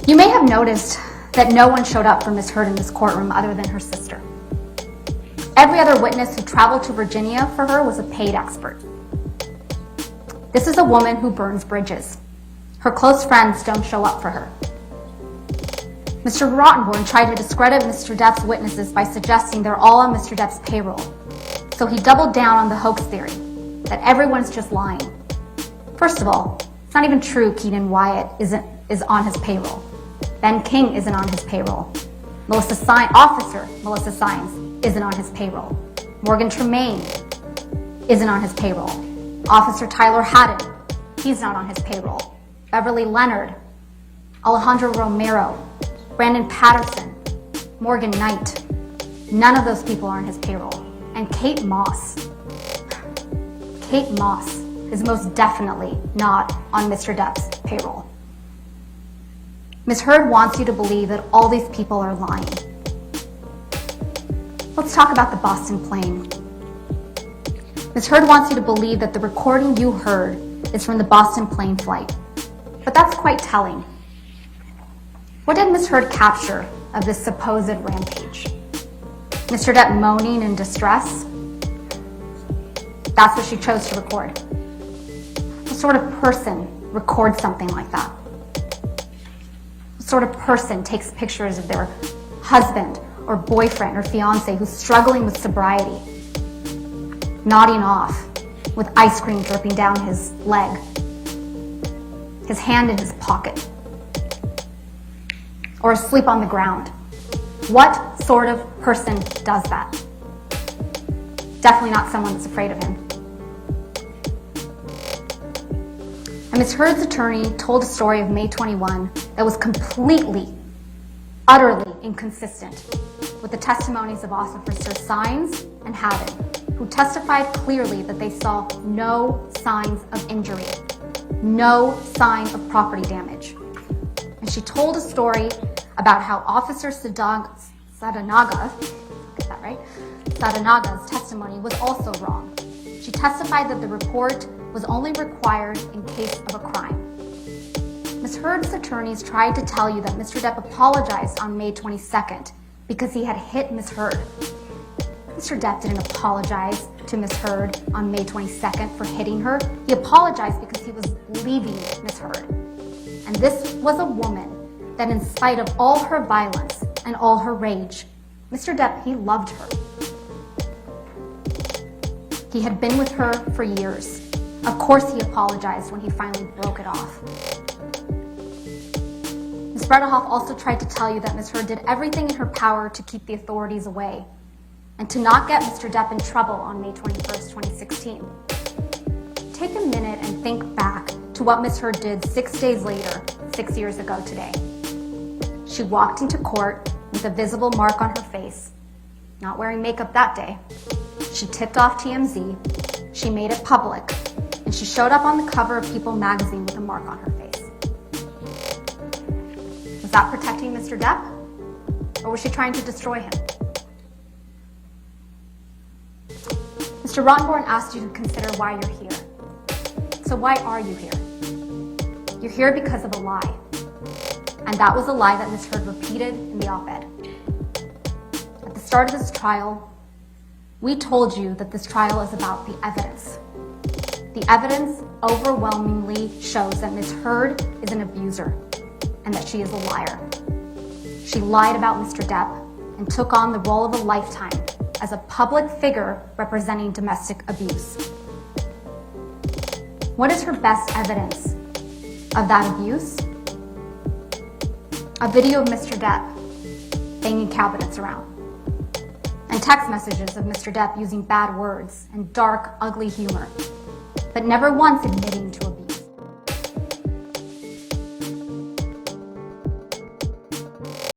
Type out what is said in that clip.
You may have noticed that no one showed up for Ms. Heard in this courtroom other than her sister. Every other witness who traveled to Virginia for her was a paid expert. This is a woman who burns bridges. Her close friends don't show up for her. Mr. Rottenborn tried to discredit Mr. Depp's witnesses by suggesting they're all on Mr. Depp's payroll. So he doubled down on the hoax theory, that everyone's just lying. First of all, it's not even true Keenan Wyatt is on his payroll. Ben King isn't on his payroll. Officer Melissa Sines isn't on his payroll. Morgan Tremaine isn't on his payroll. Officer Tyler Haddon, he's not on his payroll. Beverly Leonard, Alejandro Romero, Brandon Patterson, Morgan Knight, none of those people are on his payroll. And Kate Moss is most definitely not on Mr. Depp's payroll. Ms. Heard wants you to believe that all these people are lying. Let's talk about the Boston plane. Ms. Heard wants you to believe that the recording you heard is from the Boston plane flight. But that's quite telling. What did Ms. Heard capture of this supposed rampage? Mr. Depp moaning in distress? That's what she chose to record. What sort of person records something like that? What sort of person takes pictures of their husband or boyfriend or fiance who's struggling with sobriety, nodding off with ice cream dripping down his leg, his hand in his pocket, or asleep on the ground? What sort of person does that? Definitely not someone that's afraid of him. And Ms. Heard's attorney told a story of May 21 that was completely, utterly inconsistent with the testimonies of Officers Sines and Haddon, who testified clearly that they saw no signs of injury, no sign of property damage. And she told a story about how Officer Sadanaga's testimony was also wrong. She testified that the report was only required in case of a crime. Ms. Heard's attorneys tried to tell you that Mr. Depp apologized on May 22nd because he had hit Ms. Heard. Mr. Depp didn't apologize to Ms. Heard on May 22nd for hitting her. He apologized because he was leaving Ms. Heard. And this was a woman that, in spite of all her violence and all her rage, Mr. Depp, he loved her. He had been with her for years. Of course he apologized when he finally broke it off. Ms. Bredehoff also tried to tell you that Ms. Heard did everything in her power to keep the authorities away and to not get Mr. Depp in trouble on May 21st, 2016. Take a minute and think back to what Ms. Heard did 6 days later, 6 years ago today. She walked into court with a visible mark on her face, not wearing makeup that day. She tipped off TMZ, she made it public, and she showed up on the cover of People magazine with a mark on her face. Was that protecting Mr. Depp? Or was she trying to destroy him? Mr. Rottenborn asked you to consider why you're here. So why are you here? You're here because of a lie. And that was a lie that Ms. Heard repeated in the op-ed. At the start of this trial, we told you that this trial is about the evidence. The evidence overwhelmingly shows that Ms. Heard is an abuser and that she is a liar. She lied about Mr. Depp and took on the role of a lifetime as a public figure representing domestic abuse. What is her best evidence of that abuse? A video of Mr. Depp banging cabinets around, and text messages of Mr. Depp using bad words and dark, ugly humor, but never once admitting to